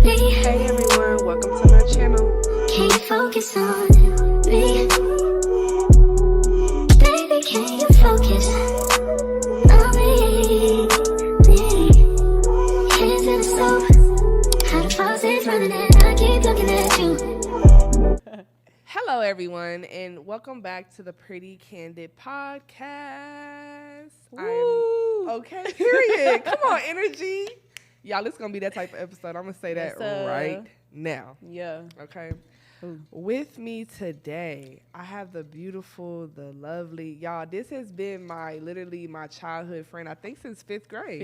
me. Hey everyone, welcome to my channel. Can you focus on me? Baby, can you focus on me? Hands in the stove, how the faucet's running and I keep looking at you. Hello everyone, and welcome back to the Pretty Candid podcast. Woo. Okay, period. Come on, energy. Y'all, it's going to be that type of episode. I'm going to say that Yes, right now. Yeah. Okay. Ooh. With me today, I have the beautiful, the lovely, y'all, this has been literally my childhood friend, I think since 5th grade.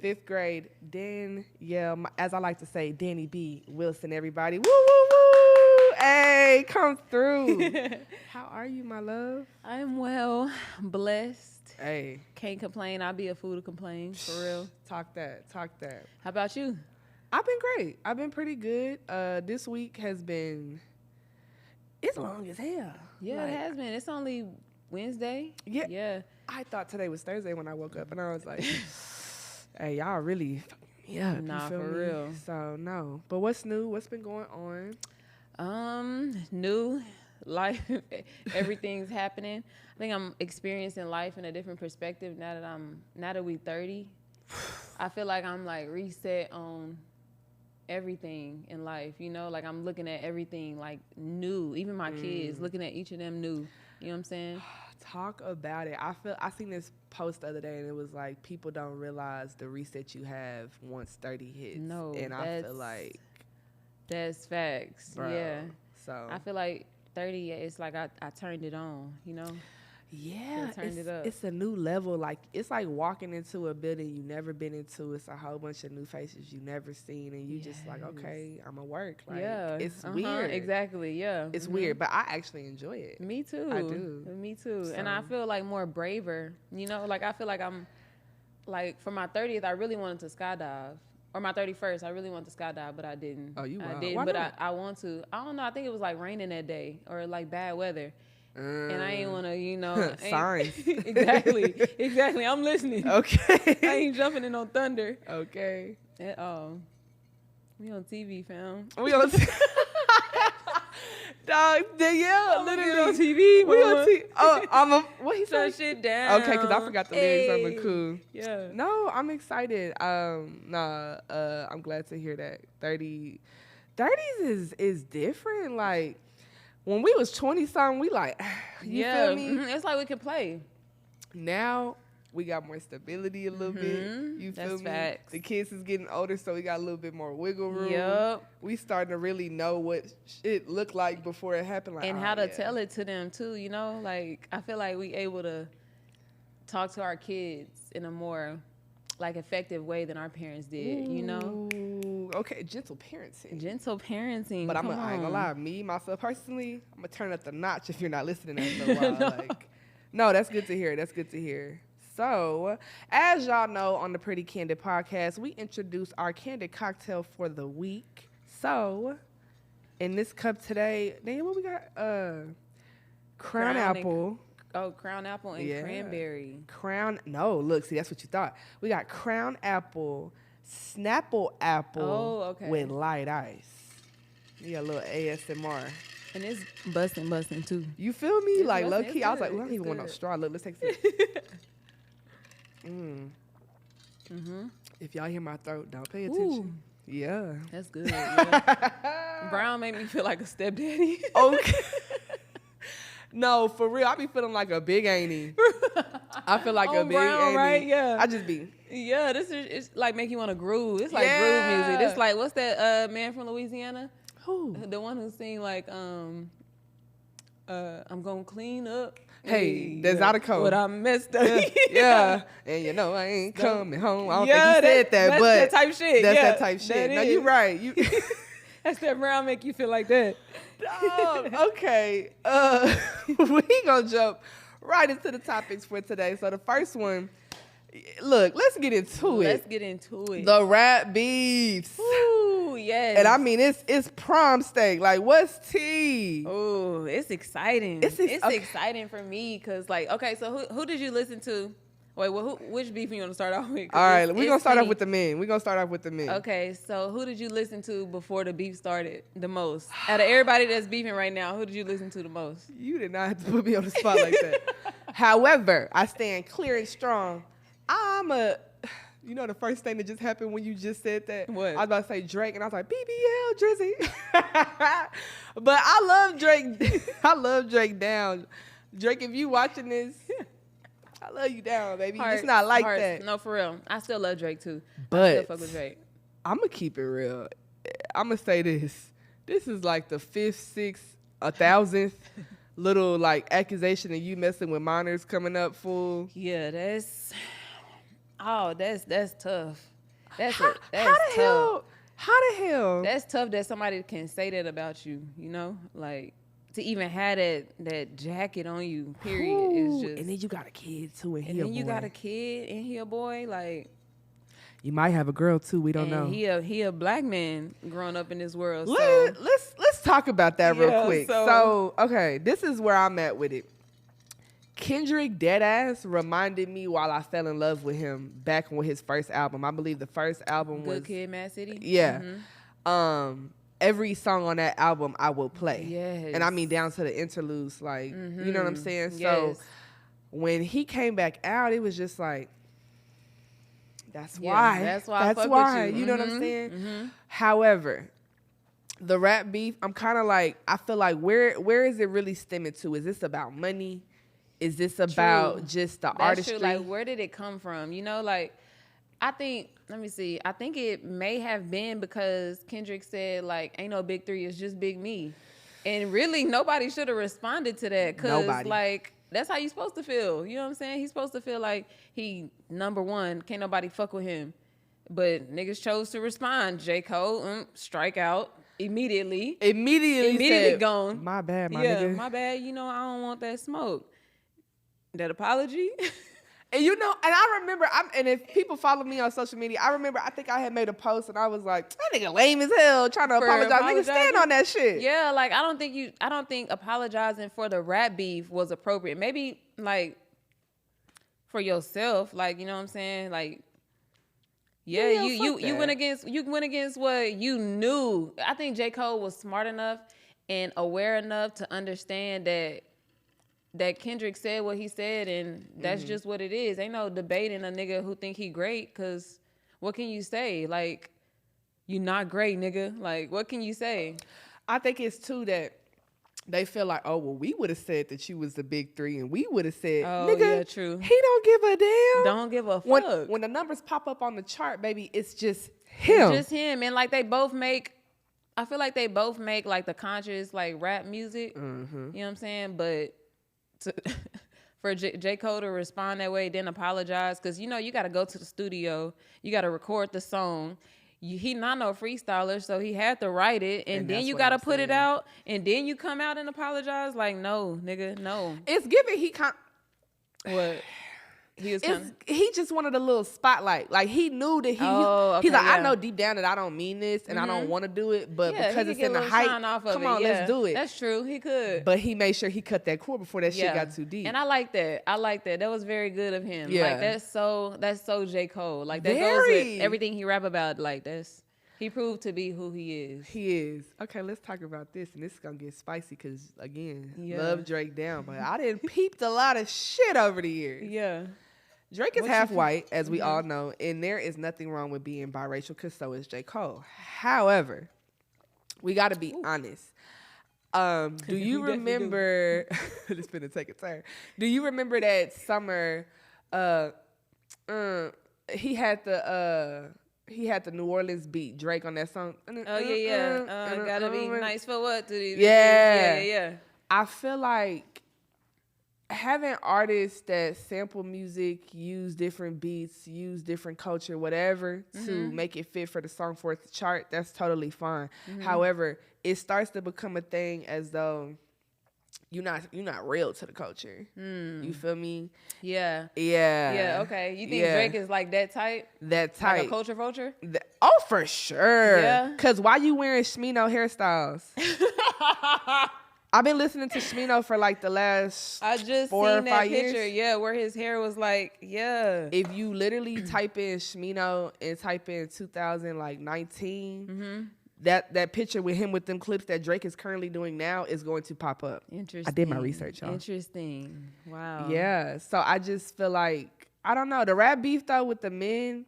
Fifth grade. Danielle, as I like to say, Danie B Wilson, everybody. Woo, woo, woo. Hey, come through. How are you, my love? I'm well, blessed. Hey. Can't complain. I'll be a fool to complain, for real. Talk that. How about you? I've been great. I've been pretty good. This week has been, it's long as hell. Yeah, it has been. It's only Wednesday. Yeah. Yeah. I thought today was Thursday when I woke up, and I was like, hey, y'all really fucking me up. Nah, you feel for me? real. So, no. But what's new? What's been going on? New life. Everything's happening. I think I'm experiencing life in a different perspective now that we 30. I feel like I'm like reset on everything in life, you know, like I'm looking at everything like new, even my kids, looking at each of them new. You know what I'm saying? Talk about it. I seen this post the other day, and it was like, people don't realize the reset you have once 30 hits. No, and I feel like that's facts. bro, Yeah. So I feel like 30, it's like I turned it on, you know? yeah, turned it up. it's a new level. Like, it's like walking into a building you never been into. It's a whole bunch of new faces you never seen, and you just like, okay, I'm gonna work. Like, yeah. it's weird. Exactly, yeah. It's weird, but I actually enjoy it. Me too. I do. Me too. So. And I feel like more braver, you know? Like, I feel like I'm, like, for my 30th, I really wanted to skydive. Or my 31st, I really wanted to skydive, but I didn't. Oh, you I wild. didn't, Why but not? I want to. I don't know. I think it was like raining that day or like bad weather. And I ain't want to, you know. Signs. Exactly. I'm listening. Okay. I ain't jumping in no thunder Okay. at all. We on TV, fam. We on Dog, Danielle, literally on TV. We on TV. Oh, what he Shut said? shit down. Okay, because I forgot the lyrics on the coup. Yeah. No, I'm excited. I'm glad to hear that. 30s is different. Like, when we was 20 something, we like, you feel me? It's like we can play. Now we got more stability a little bit. You feel That's me? facts. The kids is getting older, so we got a little bit more wiggle room. Yup. We starting to really know what shit looked like before it happened. Like, And how to tell it to them too, you know? Like, I feel like we able to talk to our kids in a more like effective way than our parents did, you know? Ooh, okay, gentle parenting. Gentle parenting. But I ain't gonna lie, myself personally, I'm gonna turn up the notch if you're not listening after a while. Like, no, that's good to hear. That's good to hear. So, as y'all know, on the Pretty Candid podcast, we introduce our candid cocktail for the week. So, in this cup today, Daniel, what we got? Crown apple. Crown apple and cranberry. Look, see, that's what you thought. We got Crown apple, Snapple apple with light ice. You got a little ASMR. And it's busting too. You feel me? It's like, busting. low key, It's I was like, good. I don't even want no It's straw. Look, let's take a sip. If y'all hear my throat, don't pay attention. Yeah. That's good. Yeah. Brown made me feel like a stepdaddy. Okay. No, for real, I be feeling like a big auntie. I feel like a big Brown, auntie. right? Yeah. I just be. Yeah, it's like make you want to groove. It's like groove music. It's like, what's that man from Louisiana? Who? The one who sing like I'm gonna clean up. Hey, that's out of code. What I messed up. Yeah. And you know I ain't coming home. I don't think Yeah, he said that, that's but that type shit. That's Yeah, that type shit. that No, is. you're right. You That's that Brown make you feel like that. okay. We gonna jump right into the topics for today. So the first one, look, let's get into it. Let's get into it. The rap beefs. Ooh, yes. And I mean, it's prom steak. Like, what's tea? Oh, it's exciting. It's It's exciting for me because, like, okay, so who did you listen to Wait, well, which beef you want to start off with? All right, we're going to start off with the men. Okay, so who did you listen to before the beef started the most? Out of everybody that's beefing right now, who did you listen to the most? You did not have to put me on the spot like that. However, I stand clear and strong. You know the first thing that just happened when you just said that? What? I was about to say Drake, and I was like, BBL, Drizzy. But I love Drake. I love Drake down. Drake, if you watching this, I love you down, baby. It's not like that. No, for real. I still love Drake, too. But I still fuck with Drake. I'm going to keep it real. I'm going to say this. This is like the 5th, 6th, 1,000th little, like, accusation of you messing with minors coming up, fool. Yeah, that's tough. That's tough. How the hell? That's tough that somebody can say that about you, you know? Like, to even have that jacket on you, period, is just... And then you got a kid, too, and you got a kid, and he a boy, like... You might have a girl, too. We don't know. He a black man growing up in this world, Let's talk about that real quick. So, okay, this is where I'm at with it. Kendrick deadass reminded me while I fell in love with him back on his first album. I believe the first album was... Good Kid, Mad City? Yeah. Mm-hmm. Every song on that album I will play. Yes. And I mean down to the interludes, like, you know what I'm saying? Yes. So when he came back out, it was just like, that's why. That's why I fuck with you. You know what I'm saying? However, the rap beef, I'm kind of like, I feel like where is it really stemming to? Is this about money? Is this about just the artistry? True. Like, where did it come from? You know, like, I think, let me see. I think it may have been because Kendrick said, like, ain't no big three, it's just big me. And really, nobody should have responded to that. Because, like, that's how you supposed to feel. You know what I'm saying? He's supposed to feel like he number one, can't nobody fuck with him. But niggas chose to respond. J. Cole, strike out immediately. Immediately gone. My bad, my nigga. Yeah, my bad. You know, I don't want that smoke. That apology. And you know, and I remember, and if people follow me on social media, I think I had made a post and I was like, that nigga lame as hell trying to apologize. Nigga, stand on that shit. Yeah, like, I don't think apologizing for the rap beef was appropriate. Maybe, like, for yourself, like, you know what I'm saying? Like, yeah, you went against what you knew. I think J. Cole was smart enough and aware enough to understand that Kendrick said what he said, and that's just what it is. Ain't no debating a nigga who think he great, because what can you say? Like, you not great, nigga. Like, what can you say? I think it's too that they feel like, oh, well, we would have said that you was the big three, and we would have said, nigga, yeah, true. He don't give a damn. Don't give a fuck. When the numbers pop up on the chart, baby, it's just him. It's just him. And, like, I feel like they both make, like, the conscious, like, rap music. Mm-hmm. You know what I'm saying? But for J. Cole to respond that way, then apologize, because, you know, you got to go to the studio, you got to record the song. He not no freestyler, so he had to write it, and then you got to put it out, and then you come out and apologize. Like, no, nigga, no. It's given What? He just wanted a little spotlight. Like, he knew that he's like, I know deep down that I don't mean this and I don't want to do it, but because it's in the hype, come on, let's do it. That's true. He could. But he made sure he cut that cord before that shit got too deep. And I like that. That was very good of him. Yeah. Like, that's so J. Cole. Like, that goes with everything he rap about. Like, he proved to be who he is. He is. Okay, let's talk about this. And this is going to get spicy because, again, love Drake down. But I didn't peeped a lot of shit over the years. Yeah. Drake is half white, as we all know, and there is nothing wrong with being biracial because so is J. Cole. However, we got to be honest. Do you remember... It's going to take a turn. Do you remember that summer... he had the New Orleans beat, Drake, on that song. Oh, yeah. Gotta be nice for what? Yeah. I feel like having artists that sample music, use different beats, use different culture, whatever, to make it fit for the song for it to chart, that's totally fine. However, it starts to become a thing as though you're not real to the culture. You feel me? Yeah. Yeah. Okay. You think Drake is like that type? That type. Like a culture vulture? For sure. Yeah. Cause why you wearing Shmino hairstyles? I've been listening to Shmino for like the last I just 4 or seen that 5 picture. years. Yeah, where his hair was like, yeah. If you literally type in Shmino and type in 2019, that picture with him with them clips that Drake is currently doing now is going to pop up. Interesting. I did my research, y'all. Interesting. Wow. Yeah. So I just feel like, I don't know, the rap beef though with the men,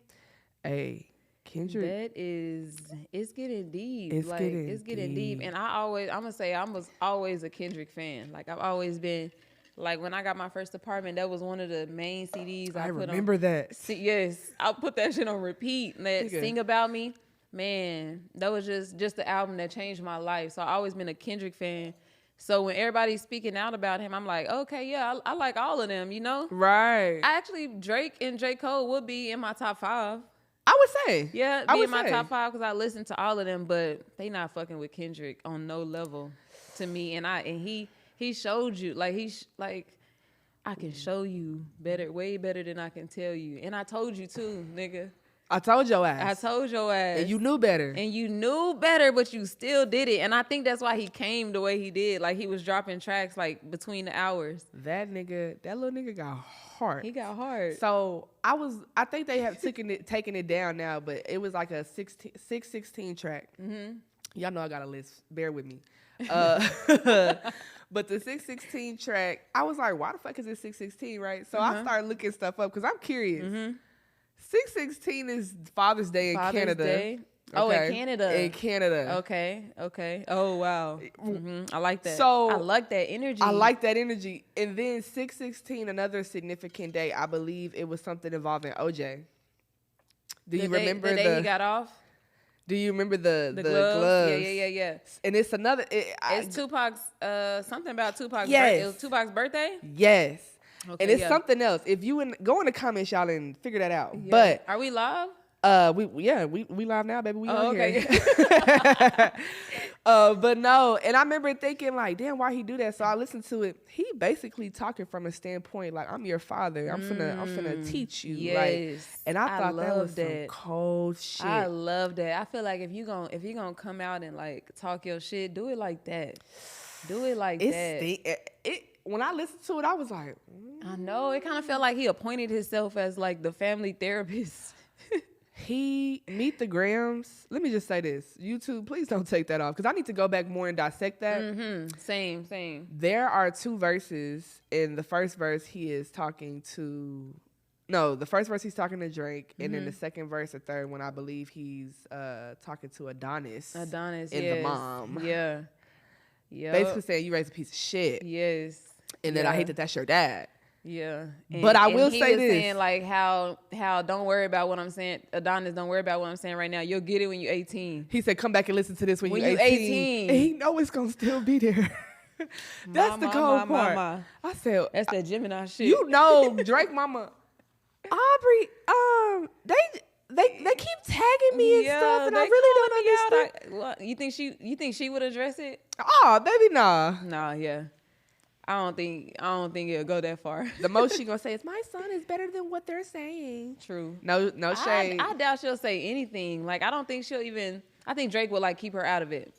hey, Kendrick. It's getting deep. It's like getting it's getting deep. deep. And I'm gonna say I was always a Kendrick fan. Like I've always been. Like when I got my first apartment, that was one of the main CDs I put remember on. that. Yes, I put that shit on repeat. And that Nigga. Sing About Me, man, that was just the album that changed my life. So I always been a Kendrick fan. So when everybody's speaking out about him, I'm like, okay, yeah, I like all of them, you know? Right. Actually, Drake and J. Cole would be in my top 5. I would say. Yeah, I be would in my say. top 5 because I listen to all of them, but they not fucking with Kendrick on no level to me. And he showed you, like I can show you better, way better than I can tell you. And I told you too, nigga. I told your I ass. told your ass. And you knew better. And you knew better, but you still did it. And I think that's why he came the way he did. Like he was dropping tracks like between the hours. That little nigga got hard. He got hard. So I think they have taken it down now, but it was like a 616 track. Mm-hmm. Y'all know I got a list. Bear with me. But the 616 track, I was like, why the fuck is it 616, right? So I started looking stuff up because I'm curious. 616 is Father's Day in Canada. Day? Oh, in Canada. In Canada. Okay. Oh, wow. I like that. So I like that energy. I like that energy. And then 616, another significant day, I believe it was something involving OJ. Do you remember the day he got off? Do you remember the gloves? gloves? Yeah. And it's another. It's Tupac's, something about Tupac's Yes. birthday. It was Tupac's birthday? Yes. Okay, and it's something else. If you go in the comments, y'all, and figure that out. Yeah. But are we live? we live now, baby. We on okay. here. But no, and I remember thinking like, damn, why he do that? So I listened to it. He basically talking from a standpoint like, I'm your father. I'm finna teach you. Yes. Like, and I thought that was that. some cold shit. I love that. I feel like if you gonna come out and like talk your shit, do it like that. Do it like that. When I listened to it, I was like, I know. It kind of felt like he appointed himself as like the family therapist. He Meet the Grams. Let me just say this. YouTube, please don't take that off because I need to go back more and dissect that. Mm-hmm. Same. There are 2 verses. In the first verse, he is talking to... No, the first verse he's talking to Drake. And then the second verse, the third one, I believe he's talking to Adonis. And the mom. Yeah. Basically saying, you raised a piece of shit. Yes. And then I hate that that's your dad. Yeah. But I will he say was this. saying like how don't worry about what I'm saying. Adonis, don't worry about what I'm saying right now. You'll get it when you're 18. He said, come back and listen to this when you're 18. 18. And he know it's going to still be there. That's the cold part. I said, that's that Gemini shit. You know, Drake mama, Aubrey, they keep tagging me and stuff, and I really don't understand. You think she would address it? Oh, baby, nah. Nah, yeah. I don't think it'll go that far. The most she gonna say is, my son is better than what they're saying. True. No shade. I doubt she'll say anything. Like, I don't think she'll even... I think Drake will, like, keep her out of it.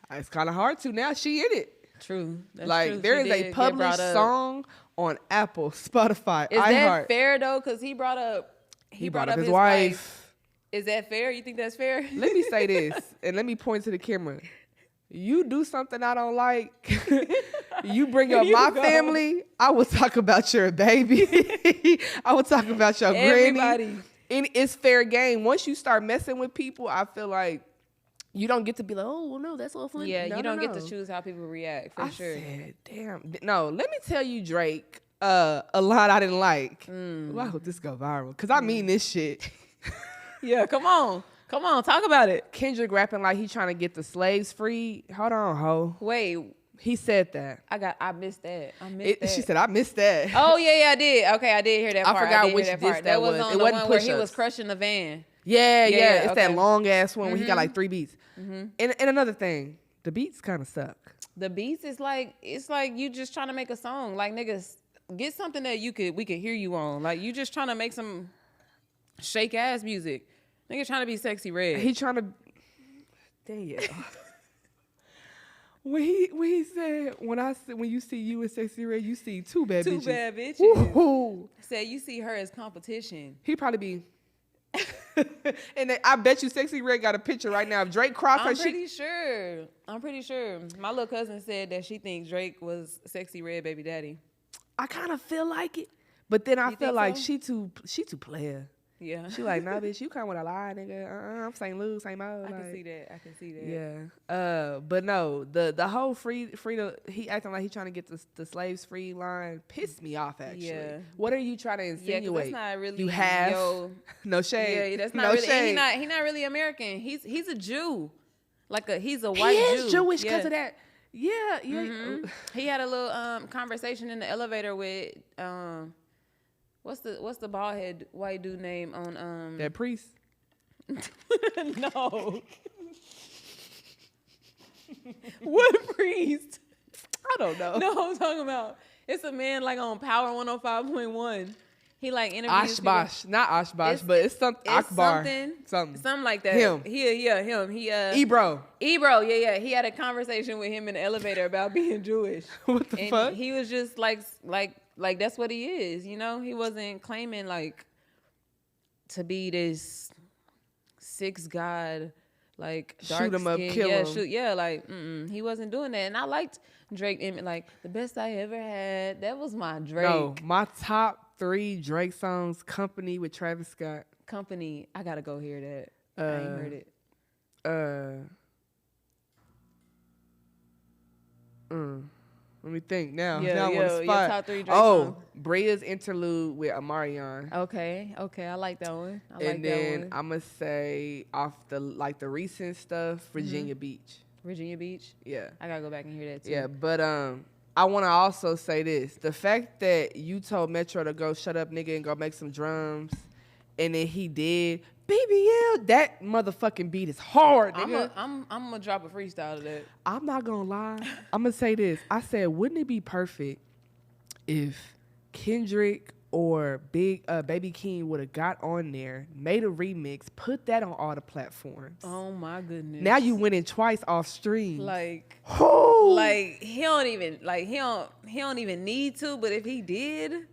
It's kind of hard to now. She in it. True. That's like, true. there is a published song on Apple, Spotify, Is iHeart. that fair, though? Because he brought up his wife. Is that fair? You think that's fair? Let me say this, and let me point to the camera. You do something I don't like, you bring up my family, I will talk about your baby. I will talk about your granny. And it's fair game. Once you start messing with people, I feel like you don't get to be like, oh, no, that's all funny. Yeah, no, you don't no. get to choose how people react, for sure. Said, damn. No, let me tell you, Drake, a line I didn't like. Well, I hope this go viral, because I mean this shit. Yeah, come on, talk about it. Kendrick rapping like he trying to get the slaves free. Hold on, ho. Wait, he said that. I missed that. That. She said, I missed that. Oh yeah, I did. Okay, I did hear that part. I forgot which that diss part. that was. On It the wasn't one where push-ups. he was crushing the van. Yeah. It's okay. that long ass one where he got like 3 beats. And another thing, the beats kind of suck. The beats is like, it's like you just trying to make a song. Like, niggas, get something that we could hear you on. Like, you just trying to make some shake ass music. Nigga trying to be Sexy Red. He trying to. Damn. When he said when you see you and Sexy Red, you see two bad Two bitches. bad bitches. Woo-hoo. Said you see her as competition. He probably be. And then I bet you Sexy Red got a picture right now of Drake crossed her. I'm pretty sure. My little cousin said that she thinks Drake was Sexy Red baby daddy. I kind of feel like it, but then I You feel think like so? she too player. Yeah. She like, nah, bitch, you come with a lie, nigga. I'm St. Louis, St. Mo. I can see that. Yeah. But no, the whole free he acting like he trying to get the slaves free line pissed me off actually. Yeah. What are you trying to Yeah, 'cause insinuate? that's not really you have no shade. Yeah, that's not no really. shade. And he not really American. He's a Jew, he's a He white is Jew. Jewish because Yeah. of that. Yeah. Mhm. He had a little conversation in the elevator with what's the bald head white dude name on That priest. No. What priest? I don't know. No, I'm talking about it's a man like on Power 105.1. He like interviews Oshbash, not Oshbash, but it's something. it's Akbar, something like that. Him. Him. Ebro. Yeah. He had a conversation with him in the elevator about being Jewish. What the And fuck? he was just like that's what he is, you know? He wasn't claiming like to be this six god like dark Shoot him up, skin. kill Yeah, him. he wasn't doing that. And I liked Drake like the best I ever had. That was my Drake. No, my top 3 Drake songs, Company with Travis Scott. Company. I gotta go hear that. I ain't heard it. Let me think now. Yeah, now I'm on the your spot. top 3 Drake Oh, songs. Bria's interlude with Amarion. Okay, I like that one. I like And that then one. I'm gonna say off the recent stuff, Virginia Beach. Virginia Beach. Yeah. I gotta go back and hear that too. Yeah, but I want to also say this. The fact that you told Metro to go shut up, nigga, and go make some drums, and then he did, BBL, that motherfucking beat is hard, nigga. I'm gonna drop a freestyle of that. I'm not going to lie. I'm going to say this. I said, wouldn't it be perfect if Kendrick or Baby King would have got on there, made a remix, put that on all the platforms. Oh my goodness. Now you winning twice off stream. like Whoo! he don't even need to, but if he did,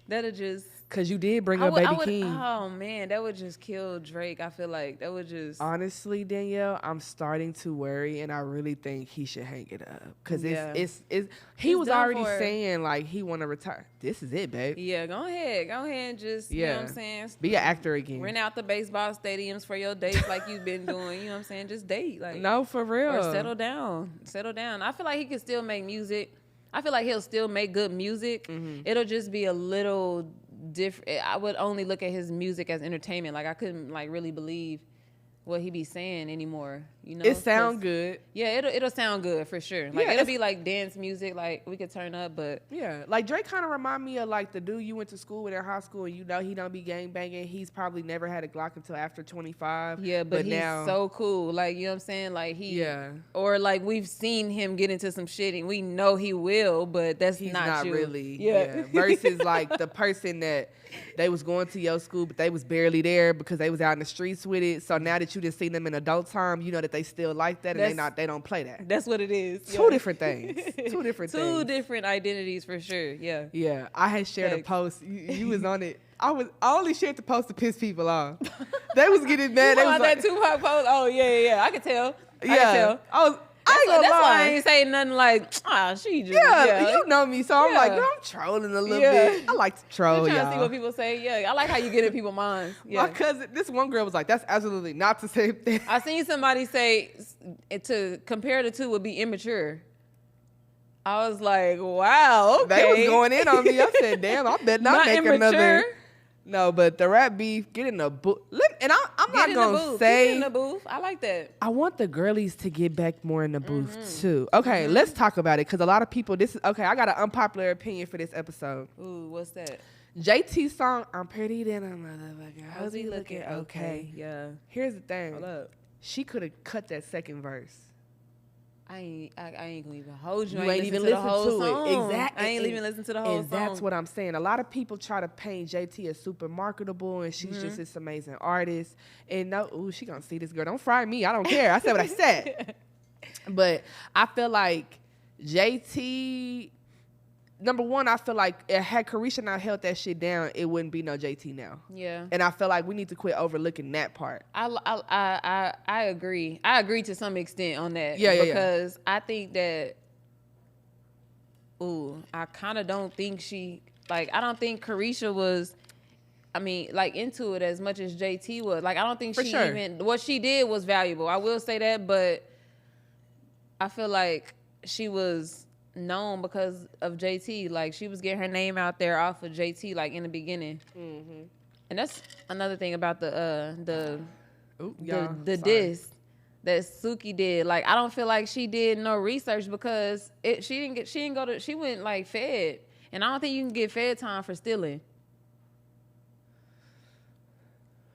that'll just Cause you did bring up Baby King. Oh man, that would just kill Drake. I feel like that would just Honestly, Danielle, I'm starting to worry, and I really think he should hang it up. Cause it's he He's was done already for it. saying like he want to retire. This is it, babe. Yeah, go ahead and just you know what I'm saying. Be an actor again. Rent out the baseball stadiums for your dates like you've been doing. You know what I'm saying? Just date, like No, for real. or settle down. I feel like he can still make music. I feel like he'll still make good music. Mm-hmm. It'll just be a little different. I would only look at his music as entertainment. Like I couldn't like really believe what he be saying anymore. You know, It sound 'Cause, good. Yeah, it'll sound good for sure. Like Yeah, it'll be like dance music. Like we could turn up, but Yeah, like Drake kind of remind me of like the dude you went to school with in high school, and you know he don't be gang banging. He's probably never had a Glock until after 25. yeah, but he's now, so cool. Like you know what I'm saying? Like he Yeah. or like we've seen him get into some shit and we know he will, but that's he's not not you. really. Yeah. Versus like the person that they was going to your school, but they was barely there because they was out in the streets with it. So now that you just seen them in adult time, you know that they still like that, and they don't play that. That's what it is. Two different things. Two different Two things. different identities for sure. Yeah. Yeah, I had shared a Facts. post. You was on it. I only shared the post to piss people off. They was getting mad. They was that like, Tupac post. Oh yeah. I could tell. yeah. I could tell. I ain't gonna That's why I lie. ain't say nothing like, she just Yeah, you know me, so I'm like, Yeah. girl, I'm trolling a little Yeah. bit. I like to troll, I'm trying to see y'all. what people say. Yeah, I like how you get in people's minds. Yeah. My cousin, this one girl was like, that's absolutely not the same thing. I seen somebody say to compare the two would be immature. I was like, wow, okay. They was going in on me. I said, damn, I bet not make immature. another. No, but the rap beef, get in the booth. And I'm Get not in going the to booth. say. Get in the booth. I like that. I want the girlies to get back more in the booth Mm-hmm. too. Okay, let's talk about it because a lot of people. I got an unpopular opinion for this episode. Ooh, what's that? JT song, I'm pretty than a motherfucker. How's he looking? Okay. Yeah. Here's the thing. Hold up. She could have cut that second verse. I ain't gonna even hold you. You I ain't even listen listen to the whole to song. it. Exactly. I ain't even listen to the whole And song. that's what I'm saying. A lot of people try to paint JT as super marketable and she's just this amazing artist. And no, ooh, she gonna see this girl. Don't fry me. I don't care. I said what I said. But I feel like JT, number one, I feel like had Carisha not held that shit down, it wouldn't be no JT now. Yeah. And I feel like we need to quit overlooking that part. I agree. I agree to some extent on that. Yeah. Because I think that, I kind of don't think I don't think Carisha was, into it as much as JT was. Like, I don't think what she did was valuable. I will say that, but I feel like she was known because of JT. Like, she was getting her name out there off of JT, like, in the beginning. Mm-hmm. And that's another thing about the diss that Suki did. Like, I don't feel like she did no research because she went like fed. And I don't think you can get fed time for stealing.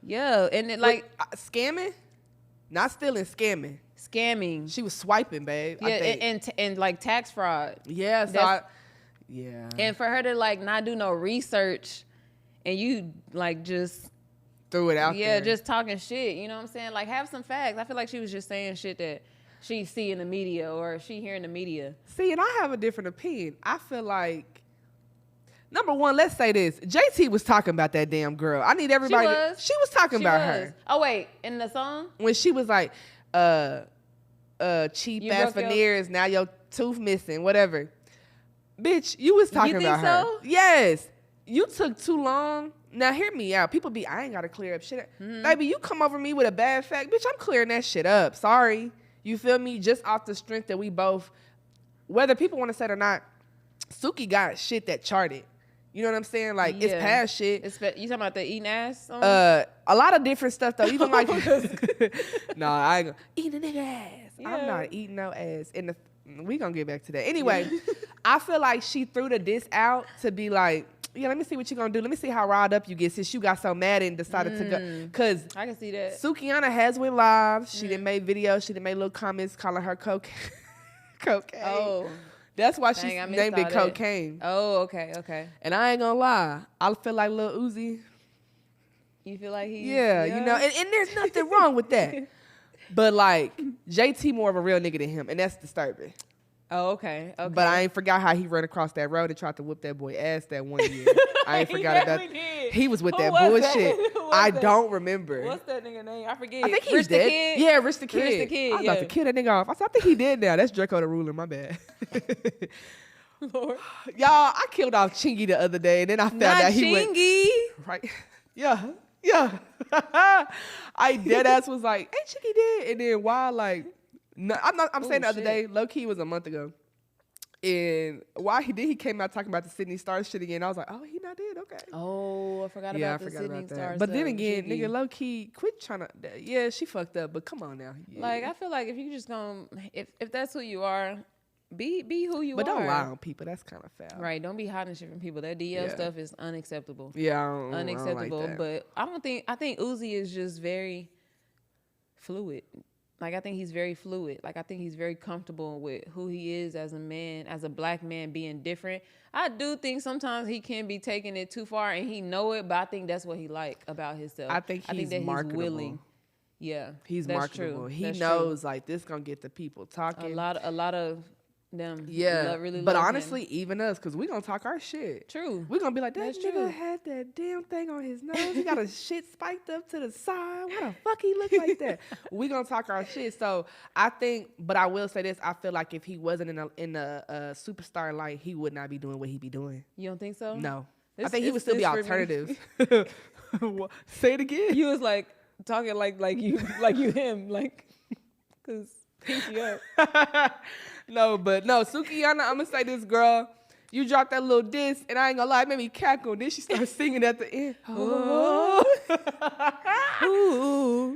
Yeah, and it like scamming? Not stealing, scamming. Scamming. She was swiping, babe. Yeah, and like tax fraud. Yeah, so yeah. And for her to like not do no research and you like just threw it out there. Yeah, just talking shit. You know what I'm saying? Like, have some facts. I feel like she was just saying shit that she see in the media or she hear in the media. See, and I have a different opinion. I feel like, number one, let's say this. JT was talking about that damn girl. I need everybody. She was talking about her. Oh, wait. In the song? When she was like, cheap ass veneers, now your tooth missing, whatever. Bitch, you was talking about her. So? Yes. You took too long. Now hear me out. People I ain't gotta clear up shit. Baby, you come over me with a bad fact, bitch, I'm clearing that shit up. Sorry. You feel me? Just off the strength that we both, whether people want to say it or not, Suki got shit that charted. You know what I'm saying? Like, it's past shit. You talking about the eating ass song? A lot of different stuff though. Even like, no, I ain't gonna eat a nigga ass. Yeah. I'm not eating no ass. We gonna get back to that. Anyway, I feel like she threw the diss out to be like, yeah, let me see what you gonna do. Let me see how riled up you get since you got so mad and decided to go. Cause I can see that. Sukiana has went live. She done made videos. She done made little comments calling her cocaine. Oh. That's why she named it cocaine. Oh, okay. And I ain't gonna lie. I feel like Lil Uzi. You feel like he? Yeah, you know, and there's nothing wrong with that. But like, JT more of a real nigga than him, and that's disturbing. Oh, okay. But I ain't forgot how he ran across that road and tried to whoop that boy ass that one year. I ain't forgot about that. He was with that bullshit. I don't remember. What's that nigga name? I forget. I think he's dead. Kid? Yeah, Rich the Kid. Rich the Kid, I was about to kill that nigga off. I think he dead now. That's Draco the Ruler. My bad. Lord. Y'all, I killed off Chingy the other day, and then I found out he went. Right. Yeah. I dead ass was like, "Hey, Chingy dead," and then why like. No, I'm saying the other day, low key was a month ago. And why he came out talking about the Sydney Stars shit again. I was like, oh, he not dead? Okay. Oh, I forgot about the Sydney Stars. But then again, nigga, low key, quit trying to. Yeah, she fucked up, but come on now. Yeah. Like, I feel like if you just gonna, if that's who you are, be who you are. But don't lie on people. That's kind of foul. Right. Don't be hiding shit from people. That DL stuff is unacceptable. Yeah, unacceptable. I don't like but I think Uzi is just very fluid. Like, I think he's very fluid. Like, I think he's very comfortable with who he is as a man, as a black man being different. I do think sometimes he can be taking it too far and he know it, but I think that's what he like about himself. I think that he's willing. Yeah. He's marketable. He knows, like, this gonna get the people talking. A lot of them. Yeah. Really but love honestly, him. even us, because we gonna talk our shit. True. We gonna be like, that nigga had that damn thing on his nose. He got a shit spiked up to the side. Why the fuck he look like that? We gonna talk our shit. So I think, but I will say this, I feel like if he wasn't in a superstar light, he would not be doing what he be doing. You don't think so? No. I think he would still be alternative. Say it again. You was like talking like you him, like, cause pinky up. No, Sukiana, I'm gonna say this, girl. You dropped that little diss, and I ain't gonna lie, it made me cackle. Then she started singing at the end. Oh.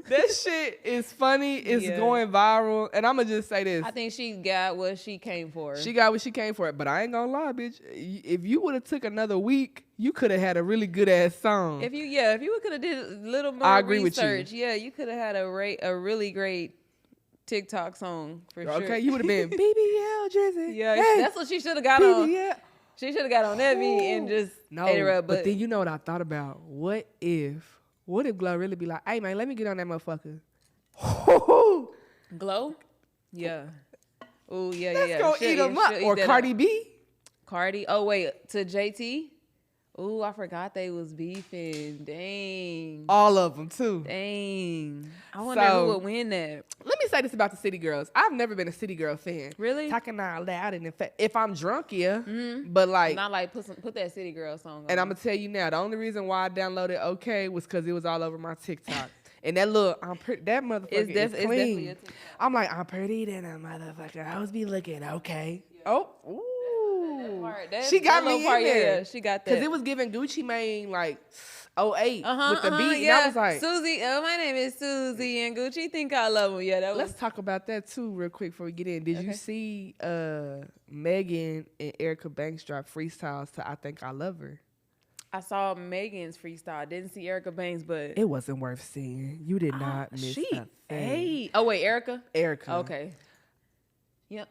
That shit is funny. It's going viral. And I'm gonna just say this. I think she got what she came for. She got what she came for. But I ain't gonna lie, bitch. If you would have took another week, you could have had a really good ass song. If you could have did a little more I agree research, with you. Yeah, you could have had a really great TikTok song for sure. Okay, you would have been BBL Drizzy. Yeah, hey, that's what she should have got BBL. on. She should have got on that beat and just ate her up. But then you know what I thought about? What if Glow really be like, hey man, let me get on that motherfucker. Glow? Yeah. Oh yeah, Let's yeah. go She'll eat them up. she'll eat Or that Cardi up. B. Cardi. Oh wait, to JT. Ooh, I forgot they was beefing. Dang. All of them too. Dang. I wonder So- who would win that. Let me say this about the City Girls. I've never been a City Girl fan. Really? Talking out loud, and in fact, if I'm drunk, yeah. But like, Not like put that City Girl song on. and I'm gonna tell you now, the only reason why I downloaded OK was because it was all over my TikTok. And that little, that motherfucker It's is definitely clean. a TikTok. I'm like, I'm pretty than a motherfucker. I always be looking okay. Oh, ooh. She got me in there. Yeah, she got that. Because it was giving Gucci Mane like 08 with the beat. Yeah. And I was like, Susie, my name is Susie and Gucci think I love him. Yeah, that was. let's talk about that too real quick before we get in. Did you see Megan and Erica Banks drop freestyles to I Think I Love Her? I saw Megan's freestyle. Didn't see Erica Banks, but It wasn't worth seeing. You did not miss she. a thing. Hey. Oh wait, Erica. Erica. Okay. Yep.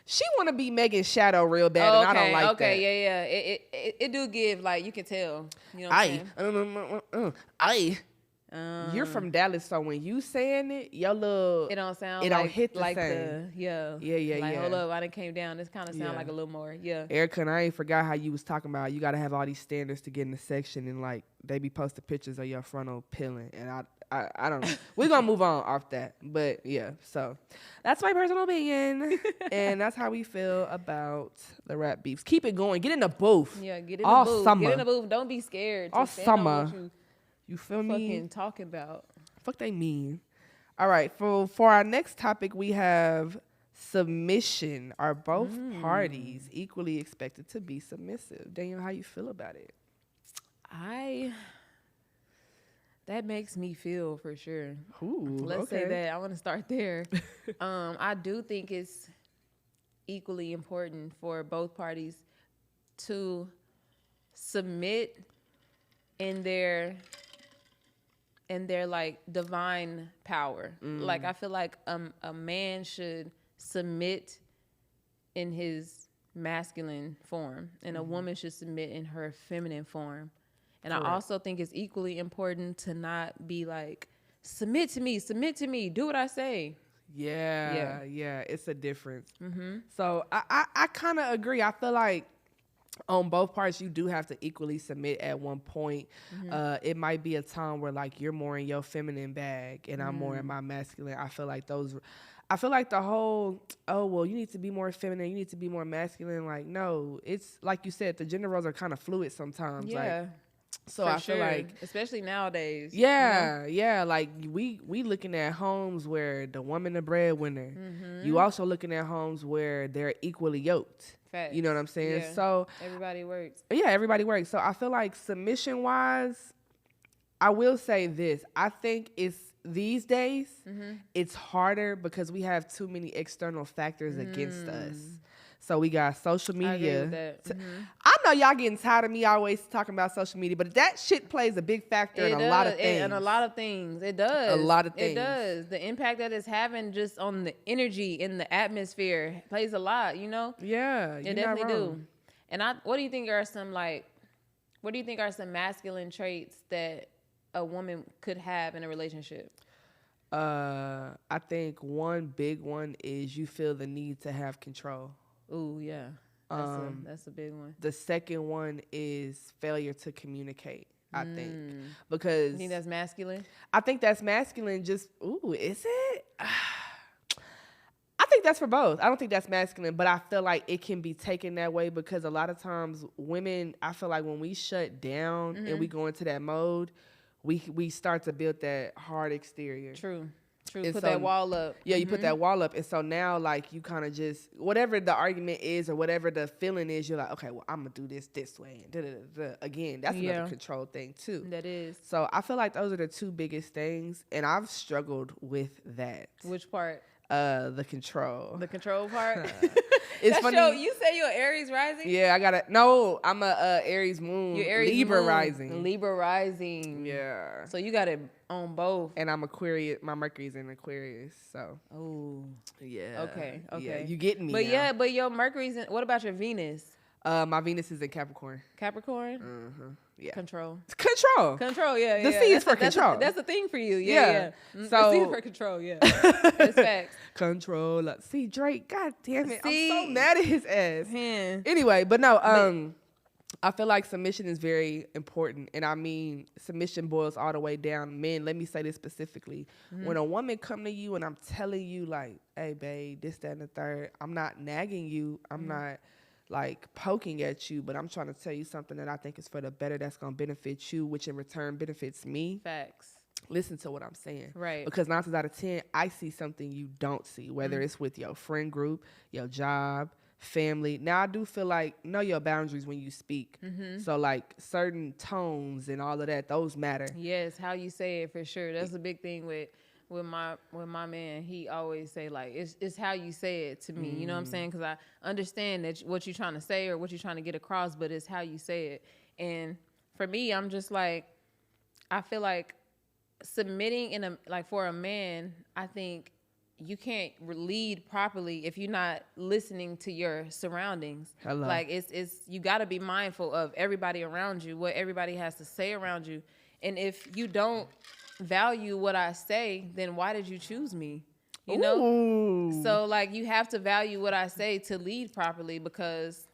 She want to be Megan's shadow real bad, Oh, and I don't like that. yeah. It do give, like, you can tell. You know what I'm saying? You're from Dallas, so when you saying it, your little It don't sound it like, don't hit the like same. Yeah, Yeah. Hold up, I done came down. This kind of sound Yeah. like a little more. Yeah. Erica, and I ain't forgot how you was talking about you got to have all these standards to get in the section, and like they be posting pictures of your frontal peeling, and I don't know. We're gonna move on off that, but yeah. So that's my personal opinion, and that's how we feel about the rap beefs. Keep it going. Get in the booth. Yeah, get in All the booth. summer. Get in the booth. Don't be scared. All Just stand on summer. what you You feel me? fucking talking about. Fuck they mean. All right, for our next topic, we have submission. Are both parties equally expected to be submissive? Daniel, how you feel about it? That makes me feel for sure. Ooh, Let's say that. I want to start there. I do think it's equally important for both parties to submit in their like divine power. Like I feel like a man should submit in his masculine form, and a woman should submit in her feminine form. And Correct. I also think it's equally important to not be like, submit to me, do what I say. Yeah, it's a difference. So I kind of agree. I feel like on both parts, you do have to equally submit at one point. It might be a time where like you're more in your feminine bag and I'm more in my masculine. I feel like the whole, oh, well, you need to be more feminine, you need to be more masculine. Like, no, it's like you said, the gender roles are kind of fluid sometimes. Yeah. Like, so for I feel sure. like, especially nowadays. yeah, like we looking at homes where the woman the breadwinner. You also looking at homes where they're equally yoked. Facts. You know what I'm saying? Yeah. So Everybody works. yeah, everybody works. So I feel like submission wise, I will say this. I think it's these days it's harder because we have too many external factors against us. So we got social I agree media. with that. I know y'all getting tired of me always talking about social media, but that shit plays a big factor in a lot of things. And a lot of things. It does. A lot of It things. does. The impact that it's having just on the energy in the atmosphere plays a lot, you know? Yeah, It you're definitely not wrong. do. And what do you think are some masculine traits that a woman could have in a relationship? I think one big one is you feel the need to have control. Ooh, yeah. That's a big one. The second one is failure to communicate, I think. Because You think that's masculine? I think that's masculine. Just, ooh, is it? I think that's for both. I don't think that's masculine, but I feel like it can be taken that way because a lot of times women, I feel like when we shut down and we go into that mode, we start to build that hard exterior. True. And Put so- that wall up. Yeah, you put that wall up. And so now, like, you kind of just, whatever the argument is or whatever the feeling is, you're like, okay, well, I'm going to do this way. And da-da-da-da. Again, that's another control thing, too. That is. So I feel like those are the two biggest things. And I've struggled with that. Which part? The control. The control part? It's That's funny. you say you're Aries rising? Yeah, I'm a Aries moon. You're Aries Libra moon. rising. Libra rising. Yeah. So you got it on both. And I'm Aquarius. My Mercury's in Aquarius. So, Oh. yeah. Okay. Yeah, you getting me But now. yeah, but your Mercury's in, what about your Venus? My Venus is in Capricorn. Capricorn? Yeah. Control. Control. Control, yeah. The yeah. C is for control. That's the thing for you. Yeah. Yeah. So- the C is for control, yeah. That's facts. Control. See, Drake, god damn it. I'm See? so mad at his ass. Man. Anyway, but no, I feel like submission is very important. And I mean, submission boils all the way down. Men, let me say this specifically. When a woman come to you and I'm telling you like, hey, babe, this, that, and the third, I'm not nagging you. I'm not like poking at you, but I'm trying to tell you something that I think is for the better that's going to benefit you, which in return benefits me. Facts. Listen to what I'm saying. Right. Because 9 times out of 10, I see something you don't see, whether it's with your friend group, your job, family. Now, I do feel like know your boundaries when you speak. So, like, certain tones and all of that, those matter. Yes, how you say it for sure. That's a big thing with my man. He always say like it's how you say it to me. You know what I'm saying? Because I understand that what you're trying to say or what you're trying to get across, but it's how you say it. And for me, I'm just like, I feel like submitting for a man, I think you can't lead properly if you're not listening to your surroundings. Hello. Like it's you got to be mindful of everybody around you, what everybody has to say around you. And if you don't value what I say, then why did you choose me? You know? Ooh. So like you have to value what I say to lead properly, because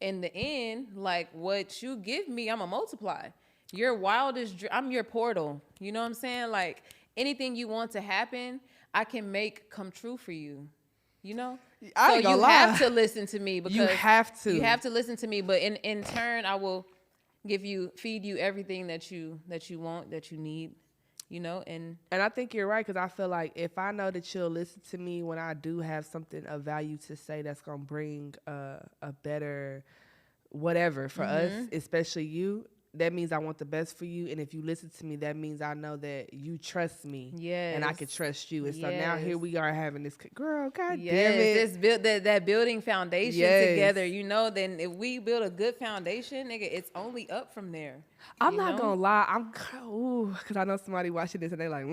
in the end, like what you give me, I'm gonna multiply. Your wildest I'm your portal. You know what I'm saying? Like anything you want to happen, I can make come true for you. You know? I ain't so gonna you lie. have to listen to me, because You have to. You have to listen to me, but in turn I will feed you everything that you want, that you need, you know. And I think you're right, because I feel like if I know that you'll listen to me when I do have something of value to say that's going to bring a better whatever for us, especially you, that means I want the best for you. And if you listen to me, that means I know that you trust me. Yes. And I can trust you. And so now Yes. here we are having this, girl, God yes, damn it. this build that building foundation Yes. together, you know. Then if we build a good foundation, nigga, it's only up from there. I'm you not know? going to lie. Because I know somebody watching this and they like,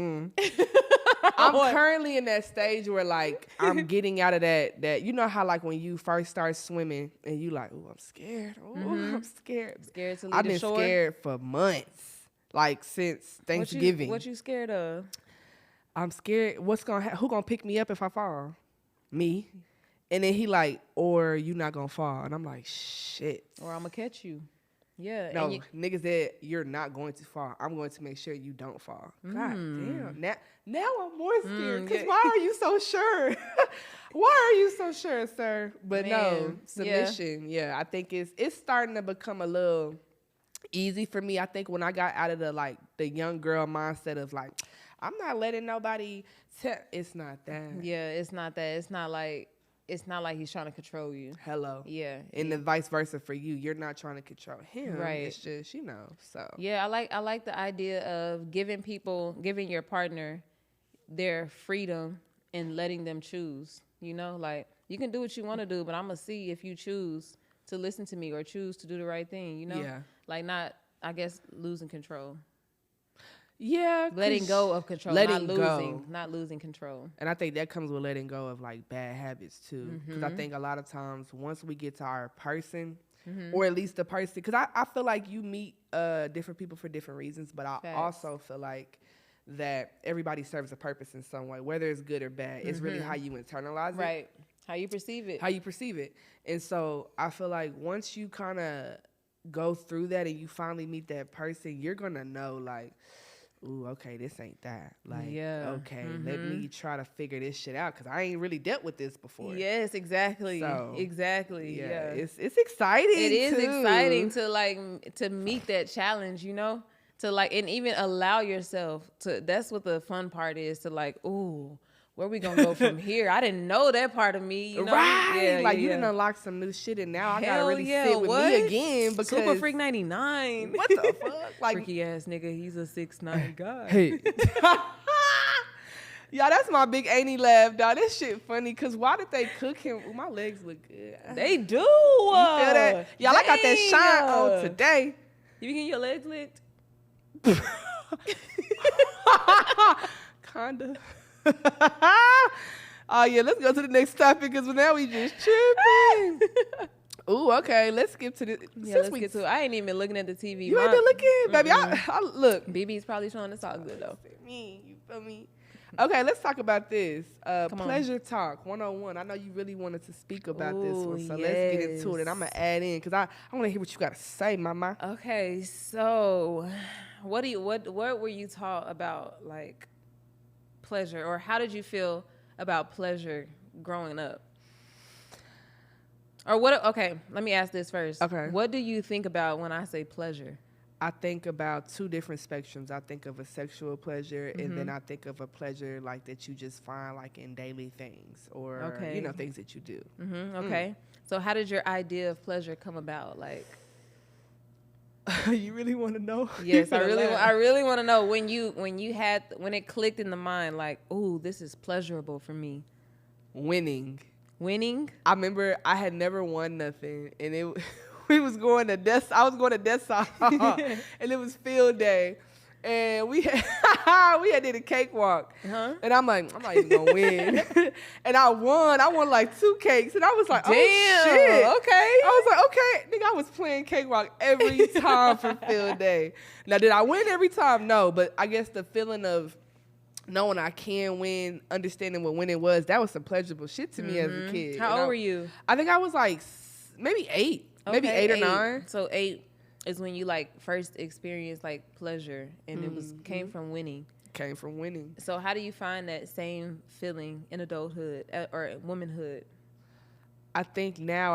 I'm currently in that stage where like I'm getting out of that. You know how like when you first start swimming and you like, I'm scared. I'm scared. Scared to leave I've the been shore? scared for months, like since Thanksgiving. What you scared of? I'm scared. Who gonna pick me up if I fall? Me. And then he like, or you not gonna fall. And I'm like, shit. Or I'm gonna catch you. Yeah. No, and niggas said you're not going to fall. I'm going to make sure you don't fall. God damn. Now I'm more scared. Because why are you so sure? Why are you so sure, sir? But no, Man, submission. Yeah, I think it's starting to become a little easy for me. I think when I got out of the young girl mindset of like, I'm not letting nobody it's not that. Yeah, it's not that. It's not like he's trying to control you. Hello. Yeah. And the vice versa for you. You're not trying to control him. Right. It's just, so. Yeah, I like the idea of giving your partner their freedom and letting them choose. You know, like you can do what you want to do, but I'm gonna see if you choose to listen to me or choose to do the right thing. You know, Yeah. Like not, I guess, losing control. Yeah. Letting go of control, not losing control. And I think that comes with letting go of like bad habits too. Because I think a lot of times once we get to our person, or at least the person, because I feel like you meet different people for different reasons, but I also feel like that everybody serves a purpose in some way, whether it's good or bad. It's really how you internalize it. Right. How you perceive it. How you perceive it. And so I feel like once you kind of go through that and you finally meet that person, you're going to know like, ooh, okay, this ain't that. Like, okay, let me try to figure this shit out, because I ain't really dealt with this before. Yes, exactly. So, exactly. Yeah. It's exciting. It is too. exciting to meet that challenge, you know? To like, and even allow yourself to, that's what the fun part is, to like, ooh, where we gonna go from here? I didn't know that part of me, you know? Right. Yeah, like you didn't unlock some new shit, and now I gotta really sit with me again, because Super Freak 99. What the fuck? Like, freaky ass nigga, he's a 6'9" guy. hey. Yeah, that's my big Annie laugh, dog. This shit funny, because why did they cook him? Ooh, my legs look good. They do. You feel that? Y'all, I got that shine on today. You be getting your legs licked? Kinda. Oh yeah, let's go to the next topic, because now we just tripping. Ooh, okay. Let's skip to this. Yeah, let's get to it. I ain't even been looking at the TV. You ain't been looking, baby. I look. BB's probably showing us all good though. Me, you feel me? Okay, let's talk about this. on. Pleasure Talk 101. I know you really wanted to speak about this one, so Ooh, let's get into it. And yes. I'm gonna add in because I want to hear what you got to say, mama. Okay, so what were you taught about like pleasure, or how did you feel about pleasure growing up? Or what? Okay, let me ask this first. Okay. What do you think about when I say pleasure? I think about two different spectrums. I think of a sexual pleasure, and then I think of a pleasure like that you just find like in daily things or things that you do. Okay. So how did your idea of pleasure come about? Like, You really want to know? yes, I You finna laugh. really want to know when it clicked in the mind, like, ooh, this is pleasurable for me. Winning. Winning? I remember I had never won nothing, and we was going to I was going to Dessa, and it was field day, and we had did a cakewalk, and I'm like, I'm not even gonna win, and I won like 2 cakes, and I was like, Damn, oh shit, okay. I was like, okay, nigga, I was playing cakewalk every time for field day. Now, did I win every time? No, but I guess the feeling of knowing I can win, understanding what winning was, that was some pleasurable shit to me as a kid. How old were you? I think I was like maybe 8. Maybe Okay, 8 or 9. So 8 is when you like first experienced like pleasure, and it came from winning. Came from winning. So how do you find that same feeling in adulthood or womanhood? I think now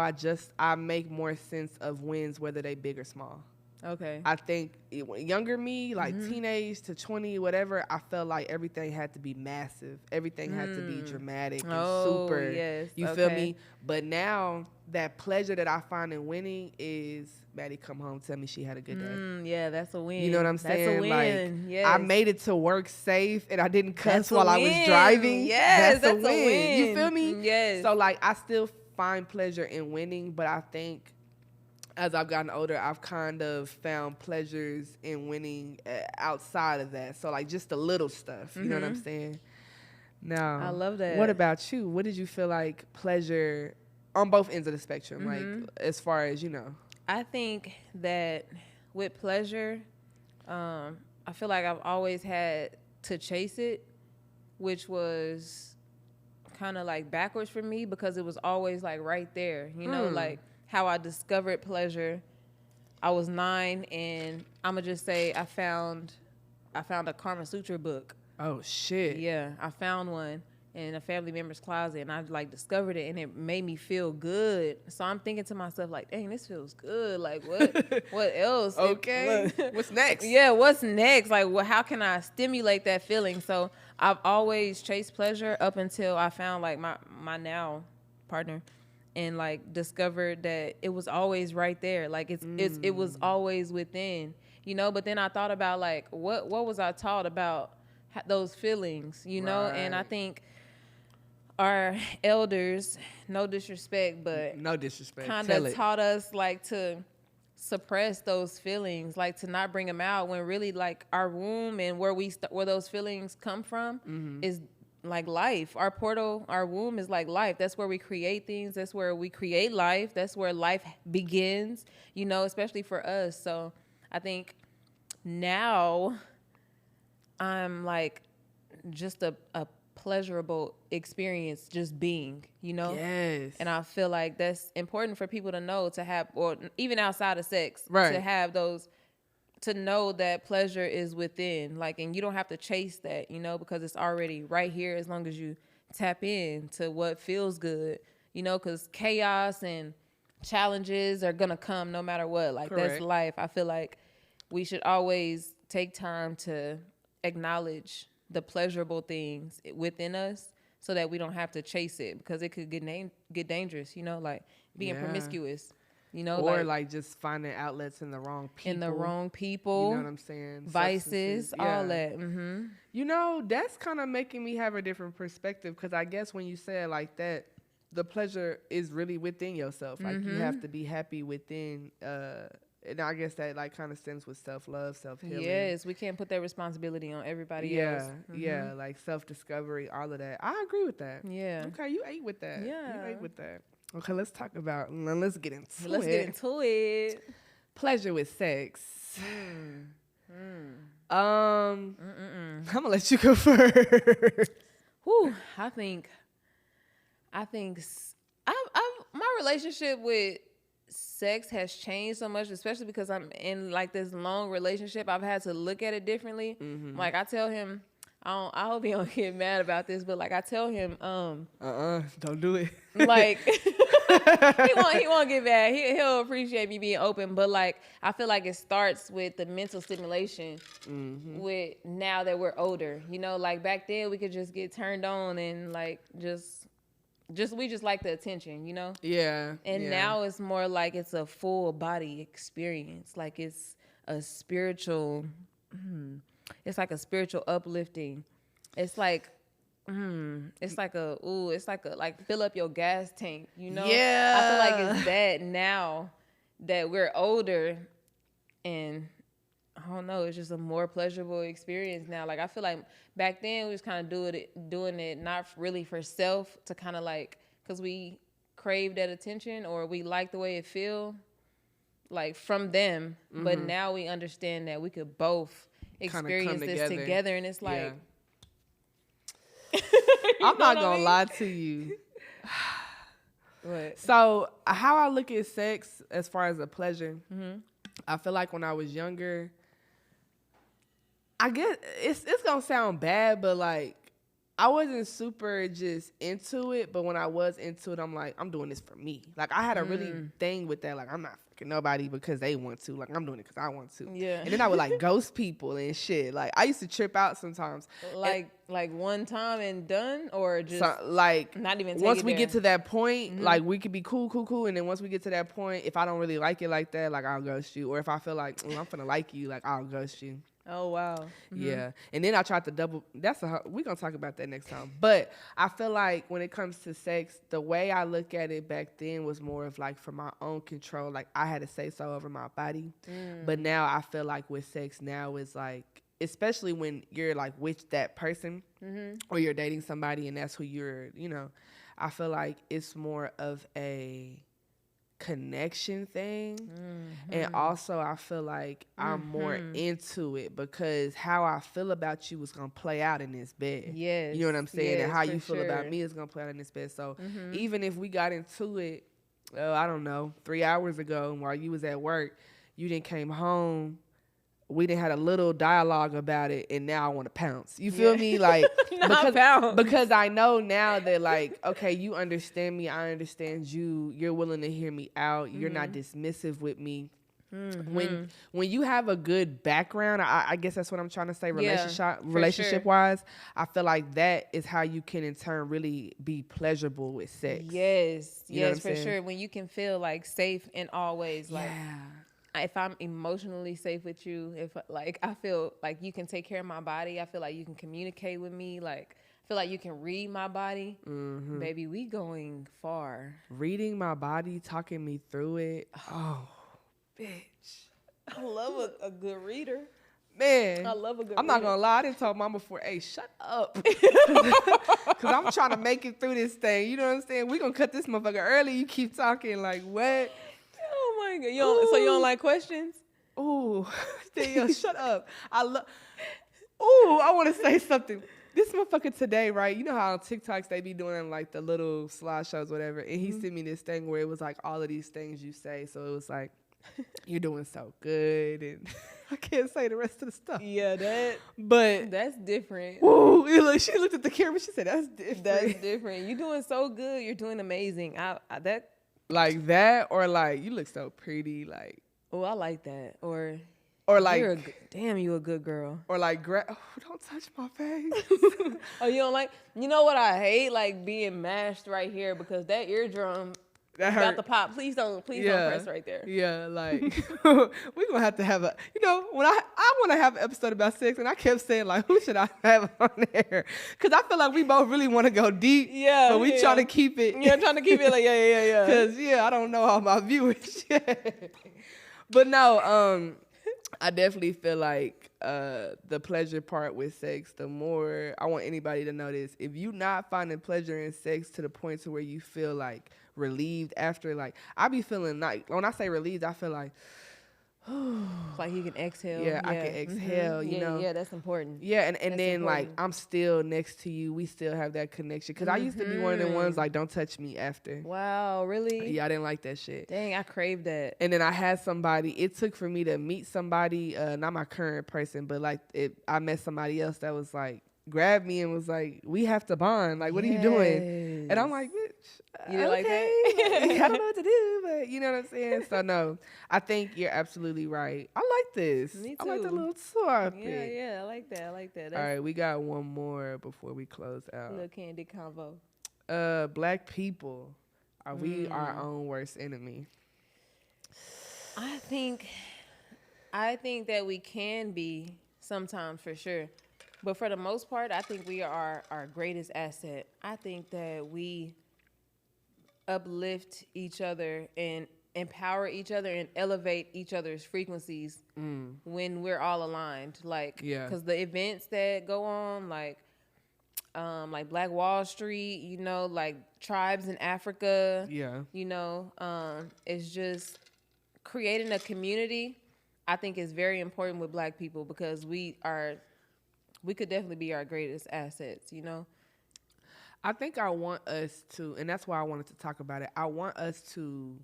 I make more sense of wins, whether they big or small. Okay. I think younger me, like teenage to 20, whatever, I felt like everything had to be massive. Everything had to be dramatic and super. Yes. You feel me? But now that pleasure that I find in winning is Maddie come home, tell me she had a good day. Yeah, that's a win. You know what I'm saying? That's a win. Like, yes. I made it to work safe and I didn't cuss That's a while I was win. driving. Yes, that's a win. You feel me? Yes. So like I still find pleasure in winning, but I think as I've gotten older, I've kind of found pleasures in winning outside of that. So like just the little stuff. You know what I'm saying? Now, I love that. What about you? What did you feel like pleasure on both ends of the spectrum? Like as far as, I think that with pleasure, I feel like I've always had to chase it, which was kind of like backwards for me because it was always like right there, like how I discovered pleasure. I was 9, and I'm gonna just say I found a Kama Sutra book. Oh shit. Yeah, I found one in a family member's closet, and I like discovered it, and it made me feel good. So I'm thinking to myself like, dang, this feels good. Like what else? Okay. What's next? Yeah, what's next? Like, how can I stimulate that feeling? So I've always chased pleasure up until I found like my now partner, and like discovered that it was always right there. Like it was always within, But then I thought about like what was I taught about those feelings, Right. And I think our elders, no disrespect, but No disrespect. kind Tell of it. taught us like to suppress those feelings, like to not bring them out, when really like our womb and where those feelings come from is like life. Our womb is like life. That's where we create things. That's where we create life. That's where life begins, especially for us. So I think now I'm like just a pleasurable experience just being, Yes. And I feel like that's important for people to know, to have, or even outside of sex, Right. to have those, to know that pleasure is within, like, and you don't have to chase that, because it's already right here as long as you tap in to what feels good, because chaos and challenges are gonna come no matter what. Like, Correct. that's life. I feel like we should always take time to acknowledge the pleasurable things within us so that we don't have to chase it, because it could get dangerous, like being promiscuous, or like just finding outlets in the wrong people. in the wrong people, You know what I'm saying? vices, Substances. all Yeah. that. That's kind of making me have a different perspective, because I guess when you say it like that, the pleasure is really within yourself. Like you have to be happy within. And I guess that like kind of stems with self-love, self-healing. Yes, we can't put that responsibility on everybody else. Yeah, like self-discovery, all of that. I agree with that. Yeah. Okay, you ate with that. Yeah. You ate with that. Okay, let's talk about. Let's get into it. Let's get into it. Pleasure with sex. I'm gonna let you go first. Whew, I think my relationship with sex has changed so much, especially because I'm in like this long relationship. I've had to look at it differently. Like I tell him, I hope he don't get mad about this, but like I tell him, don't do it. like he won't get mad. He'll appreciate me being open, but like I feel like it starts with the mental stimulation. With now that we're older, you know, like back then we could just get turned on and like we just like the attention, you know? Yeah. And now it's more like it's a full body experience. Like it's a spiritual, it's like a spiritual uplifting. It's like, it's like fill up your gas tank, you know? Yeah. I feel like it's that now that we're older and I don't know, it's just a more pleasurable experience now. Like I feel like back then we was kind of doing it not really for self, to kind of like, because we crave that attention or we like the way it feel like from them. But now we understand that we could both experience this together, and it's like I'm not gonna lie to you. What? So how I look at sex as far as a pleasure, I feel like when I was younger, I guess it's gonna sound bad, but like I wasn't super just into it. But when I was into it, I'm like, I'm doing this for me. Like I had a really thing with that. Like I'm not fucking nobody because they want to. Like I'm doing it because I want to. Yeah. And then I would like ghost people and shit. Like I used to trip out sometimes. Like one time and done, or just like not even take once it we there? get to that point, like we could be cool, and then once we get to that point, if I don't really like it like that, like I'll ghost you. Or if I feel like I'm finna like you, like I'll ghost you. Oh wow. Yeah. And then I tried to double. We're gonna talk about that next time. But I feel like when it comes to sex, the way I look at it back then was more of like for my own control. Like I had to say so over my body. But now I feel like with sex now is like, especially when you're like with that person or you're dating somebody and that's who you're, you know, I feel like it's more of a connection thing. And also I feel like I'm more into it because how I feel about you is gonna play out in this bed. Yes. You know what I'm saying? Yes, and how for you feel sure. about me is gonna play out in this bed. So even if we got into it, I don't know, 3 hours ago while you was at work, you didn't came home, we didn't had a little dialogue about it, and now I want to pounce. You feel me? Like because I know now that like, okay, you understand me, I understand you. You're willing to hear me out. You're not dismissive with me. When you have a good background, I guess that's what I'm trying to say. Relationship wise, I feel like that is how you can in turn really be pleasurable with sex. Yes, You know what I'm for saying? sure. When you can feel like safe in all ways, like. If I'm emotionally safe with you, if like I feel like you can take care of my body, I feel like you can communicate with me, like I feel like you can read my body, baby, we going far. Reading my body, talking me through it. Oh, bitch. I love a good reader. Man, I love a good I'm not reader. gonna lie, I didn't tell mama before, hey, shut up. Cause I'm trying to make it through this thing. You know what I'm saying? We gonna cut this motherfucker early. You keep talking like what? Oh my god! So you don't like questions? Ooh, Danielle, shut up. I want to say something. This motherfucker today, right? You know how on TikToks they be doing like the little slideshows, whatever. And he sent me this thing where it was like all of these things you say. So it was like, you're doing so good, and I can't say the rest of the stuff. Yeah, that's different. Ooh, she looked at the camera. She said, "That's different." That's different. You're doing so good. You're doing amazing. That. Like that, or like you look so pretty, like. Oh, I like that. Or like, damn, you a good girl. or like, don't touch my face. Oh, you don't like? You know what I hate? Like being mashed right here because that eardrum That about hurt. to pop. Please don't press right there. Yeah, like we're gonna have to have a. You know, when I want to have an episode about sex, and I kept saying like, who should I have on there? Because I feel like we both really want to go deep. Yeah, but we trying to keep it. Yeah, trying to keep it like yeah. Because I don't know all my viewers. But no, I definitely feel like the pleasure part with sex, the more I want anybody to know this. If you not finding pleasure in sex to the point to where you feel like relieved after, like I be feeling like when I say relieved, I feel like Like you can exhale. yeah, I can exhale, you know. Yeah, that's important. Yeah, and That's then like important. I'm still next to you. We still have that connection. Cause I used to be one of them ones like don't touch me after. Wow, really? Yeah, I didn't like that shit. Dang, I crave that. And then I had somebody. It took for me to meet somebody, not my current person, but like I met somebody else that was like grabbed me and was like, "We have to bond. Like, what are you doing?" And I'm like, "Bitch, You didn't like that? I don't know what to do, but you know what I'm saying." So no, I think you're absolutely right. I like this. Me I like the too. little topic. Yeah, I like that. All That's right, we got one more before we close a out. little candid convo. Black people, are we our own worst enemy? I think that we can be sometimes for sure. But for the most part, I think we are our greatest asset. I think that we uplift each other and empower each other and elevate each other's frequencies when we're all aligned. Like, Yeah. because the events that go on, like Black Wall Street, you know, like tribes in Africa, Yeah. you know, it's just creating a community. I think is very important with Black people because we could definitely be our greatest assets, you know? I think I want us to, and that's why I wanted to talk about it. I want us to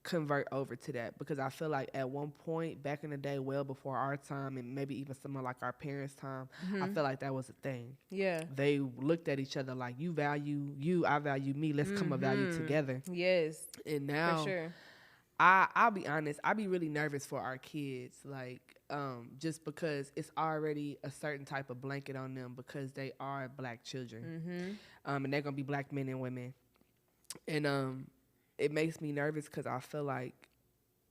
convert over to that because I feel like at one point back in the day, well before our time and maybe even some of like our parents' time, I feel like that was a thing. Yeah. They looked at each other like you value you, I value me. Let's come up value together. Yes. And now, For sure. I'll be honest, I be really nervous for our kids, like just because it's already a certain type of blanket on them because they are Black children, and they're gonna be Black men and women, and it makes me nervous because I feel like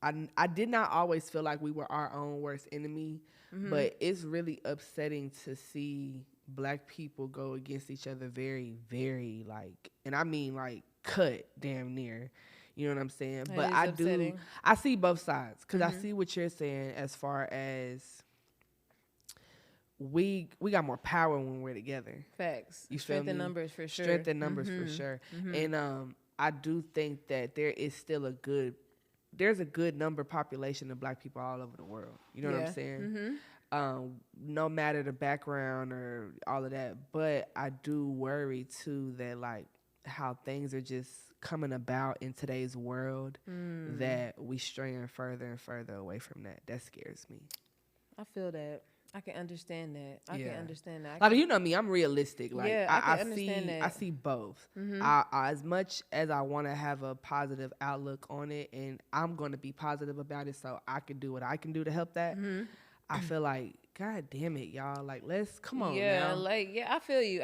I did not always feel like we were our own worst enemy, but it's really upsetting to see Black people go against each other very, very like, and I mean like cut damn near. You know what I'm saying? That But is upsetting. I see both sides because I see what you're saying as far as we got more power when we're together. Facts. You Strength feel in me? numbers for sure. Strength in numbers for sure. And I do think that there is still there's a good number population of Black people all over the world. You know what I'm saying? No matter the background or all of that. But I do worry too that like how things are just coming about in today's world that we straying further and further away from that. That scares me. I feel that. I can understand that. I can understand that. Like you know me, I'm realistic. Like Yeah, I can understand that. I see both. As much as I want to have a positive outlook on it, and I'm going to be positive about it, so I can do what I can do to help that. I feel like, God damn it, y'all. Like, let's come on. Yeah, now. I feel you.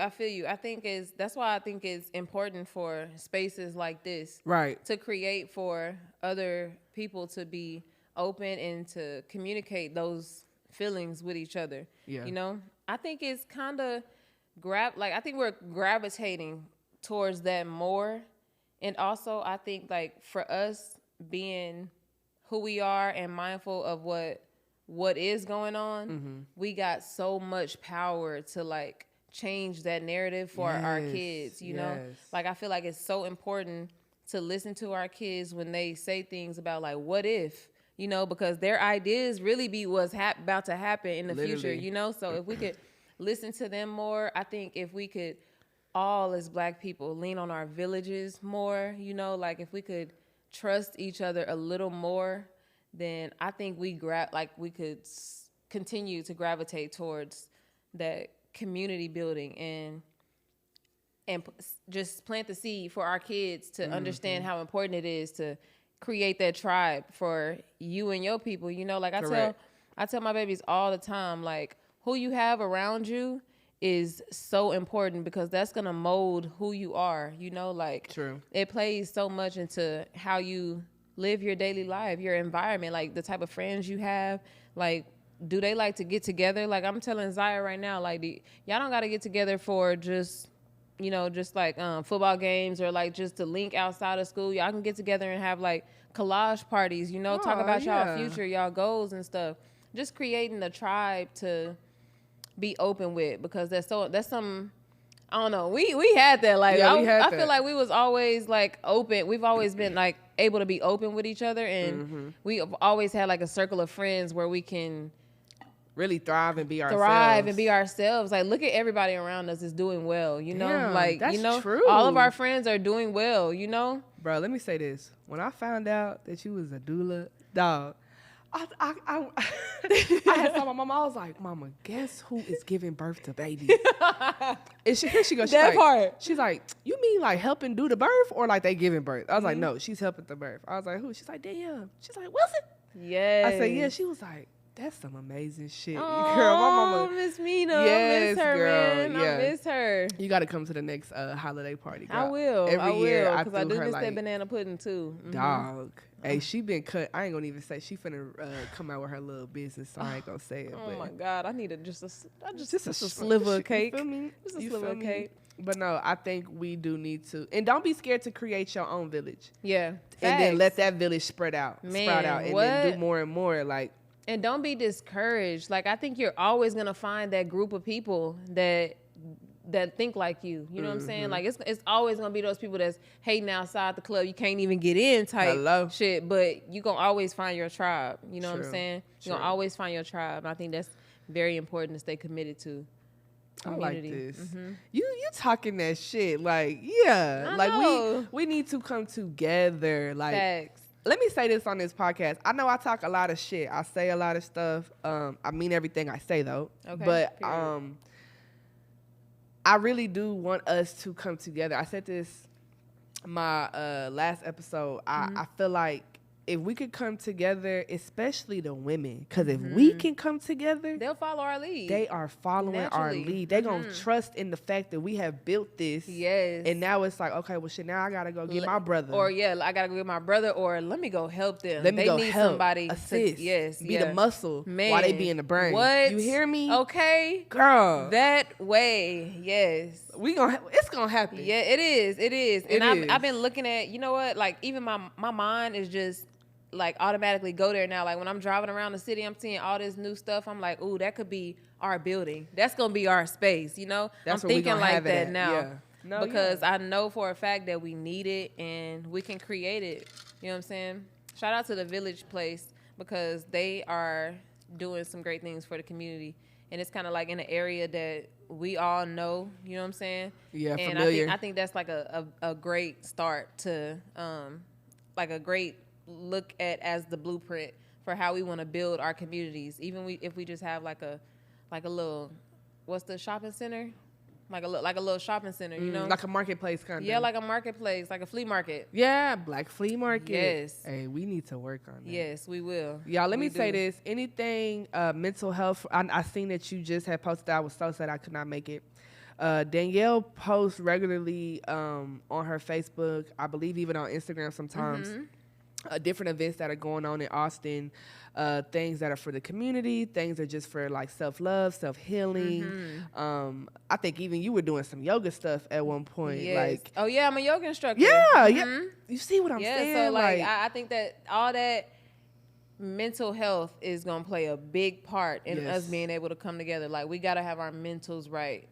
I think that's why I think it's important for spaces like this, Right. to create for other people to be open and to communicate those feelings with each other. Yeah. You know, I think it's kind of I think we're gravitating towards that more, and also I think like for us being who we are and mindful of what is going on, we got so much power to like change that narrative for our kids, you know? Like I feel like it's so important to listen to our kids when they say things about like what if, you know, because their ideas really be what's about to happen in the future, you know? So if we could listen to them more, I think if we could all as Black people lean on our villages more, you know, like if we could trust each other a little more, then I think we could continue to gravitate towards that community building and just plant the seed for our kids to understand how important it is to create that tribe for you and your people. You know, like I tell my babies all the time, like who you have around you is so important because that's gonna mold who you are. You know, like True. It plays so much into how you live your daily life, your environment, like the type of friends you have, like do they like to get together? Like I'm telling Zaya right now, like y'all don't got to get together for just, you know, just like football games or like just to link outside of school. Y'all can get together and have like collage parties, you know, talk about y'all future, y'all goals and stuff. just creating a tribe to be open with, because that's some, I don't know. We had that. Like, Yeah, we had I that. feel like we was always like open. We've always been like able to be open with each other, and we have always had like a circle of friends where we can really thrive and be ourselves. Like, look at everybody around us is doing well, you know? Damn, like, that's you know, true. all of our friends are doing well, you know? Bro, let me say this. When I found out that you was a doula, dog, I had told my mama, I was like, Mama, guess who is giving birth to babies? And here she goes. That part. She's like, you mean like helping do the birth or like they giving birth? I was like, no, she's helping the birth. I was like, who? She's like, Danielle. She's like, Wilson. Yes. I said, yeah. She was like, that's some amazing shit. Oh, Girl, my mama. Miss Mina. Yes, miss her, girl, man. yeah. I miss her. You got to come to the next holiday party, girl. I will. Every year, I because I do threw her, miss like, that banana pudding too. dog. Hey, she been cut. I ain't gonna even say. She finna come out with her little business, so I ain't gonna say it. Oh but my God, I need just a just a sliver of cake. You feel me? Just a You sliver feel of me? cake. But no, I think we do need to, and don't be scared to create your own village, Yeah. and then Facts. let that village sprout out, and then what? do more and more. Like, And don't be discouraged. Like, I think you're always gonna find that group of people that think like you. You know what I'm saying? Like, it's always gonna be those people that's hating outside the club. You can't even get in type Hello. shit. But you gonna always find your tribe. You know what I'm True. saying? You're True. gonna always find your tribe. And I think that's very important to stay committed to. I like Community. this. You talking that shit? Like, yeah, I like know. we need to come together. Like, Facts. let me say this on this podcast. I know I talk a lot of shit. I say a lot of stuff. I mean everything I say though. Okay, But period. I really do want us to come together. I said this my last episode. I feel like if we could come together, especially the women, because if we can come together, They'll follow our lead. they are following our Naturally. lead. They're going to trust in the fact that we have built this. Yes. And now it's like, okay, well, shit, now I got to go get my brother. Or yeah, I gotta go get my brother, or let me go help them. Let me they go need help, somebody assist, to be the muscle Man. while they be in the brain. What? You hear me? Okay. Girl. That way, yes. It's going to happen. Yeah, it is. It is. And It is. I've been looking at, you know what? Like, even my mind is just like automatically go there now. Like, when I'm driving around the city, I'm seeing all this new stuff. I'm like, ooh, that could be our building. That's gonna be our space. You know, That's I'm where we thinking gonna like have it that at. now. Yeah. No, because yeah. I know for a fact that we need it and we can create it. You know what I'm saying? Shout out to the Village Place, because they are doing some great things for the community. And it's kind of like in an area that we all know, you know what I'm saying? Yeah, and familiar. I think that's like a great start to, like a great look at as the blueprint for how we want to build our communities. Even if we just have like a little, what's the shopping center? Like a little shopping center, you know? Like a marketplace kind of. Yeah, like a marketplace, like a flea market. Yeah, Black Flea Market. Yes. Hey, we need to work on that. Yes, we will. Y'all, let me We say do. this. Anything mental health, I seen that you just had posted. I was so sad I could not make it. Danielle posts regularly on her Facebook, I believe even on Instagram sometimes, different events that are going on in Austin, things that are for the community, things that are just for like self-love, self-healing. I think even you were doing some yoga stuff at one point. Yes. Like, Oh yeah, I'm a yoga instructor. yeah. You see what I'm Yeah, saying? so like I think that all that mental health is gonna play a big part in Yes. us being able to come together. Like, we gotta have our mentals right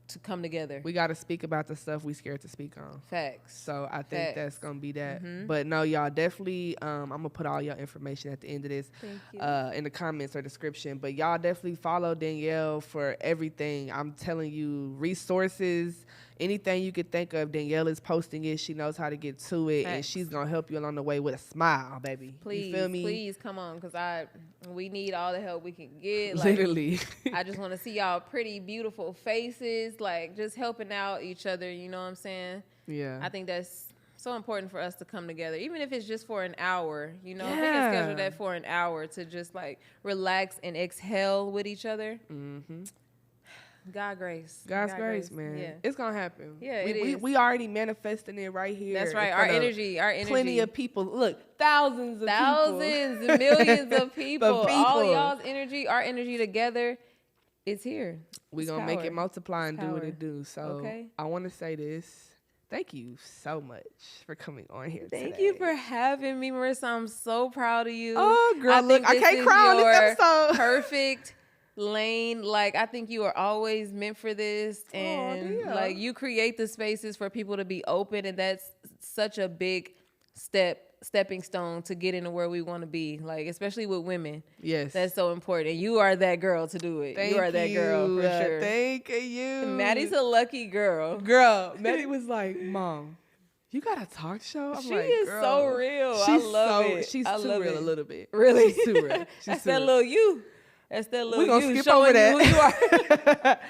to come together. we got to speak about the stuff we scared to speak on. Facts. So I think Facts. that's gonna be that. But no, y'all definitely. I'm gonna put all your information at the end of this, Thank you. in the comments or description. But y'all definitely follow Danielle for everything. I'm telling you, resources, anything you could think of. Danielle is posting it. She knows how to get to it, and Facts. she's gonna help you along the way with a smile, baby. Please, you feel me? please come on, because we need all the help we can get. Like, Literally. I just want to see y'all pretty, beautiful faces, like just helping out each other. You know what I'm saying? Yeah. I think that's so important for us to come together, even if it's just for an hour. You know, if we can Yeah. schedule that for an hour to just like relax and exhale with each other. God grace. God's grace, man. Yeah. It's gonna happen. Yeah, we, it we, is. we already manifesting it right here. That's right. in Our front of energy. Plenty of people. Look, thousands of Thousands, people. millions of people. But All people. y'all's energy, our energy together, it's here. We're It's going to make power. it multiply and It's do what power. it do. So Okay. I want to say this. Thank you so much for coming on here Thank today. you for having me, Marissa. I'm so proud of you. Oh, girl, look, I can't cry on this episode. Perfect lane. Like, I think you are always meant for this. And damn. like, you create the spaces for people to be open. And that's such a big stepping stone to get into where we want to be. Like, especially with women. Yes. That's so important. You are that girl to do it. Thank you are that girl for sure. Thank you. Maddie's a lucky girl. Girl, Maddie was like, Mom, you got a talk show? I'm She like, is girl, so real. I she's love it. She's I too love real it. a little bit. Really? She's too real. That's that little you. That's that little We're going to you skip over showing you who you are. that.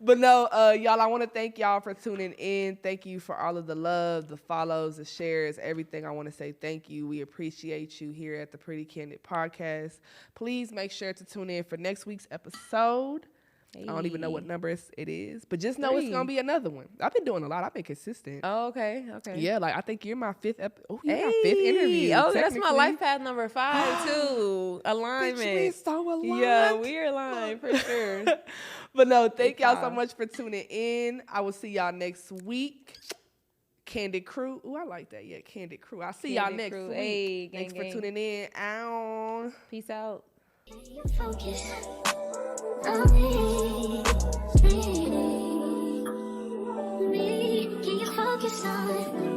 But no, y'all, I want to thank y'all for tuning in. Thank you for all of the love, the follows, the shares, everything. I want to say thank you. We appreciate you here at the Pretty Candid Podcast. Please make sure to tune in for next week's episode. Hey. I don't even know what number it is, but just know it's 3. going to be another one. I've been doing a lot. I've been consistent. Oh, okay. Yeah, like I think you're my fifth Hey. my fifth interview. Oh, that's my technically. life path number 5 too. Alignment. Bitch, we so aligned. Yeah, we're aligned for sure. But no, thank y'all so Wow. much for tuning in. I will see y'all next week. Candid Crew. Ooh, I like that. Yeah, Candid Crew. I'll see y'all Candid next Crew. week. Hey, gang, Thanks for gang. tuning in. Ow. Peace out. Can you focus on me? Can you focus on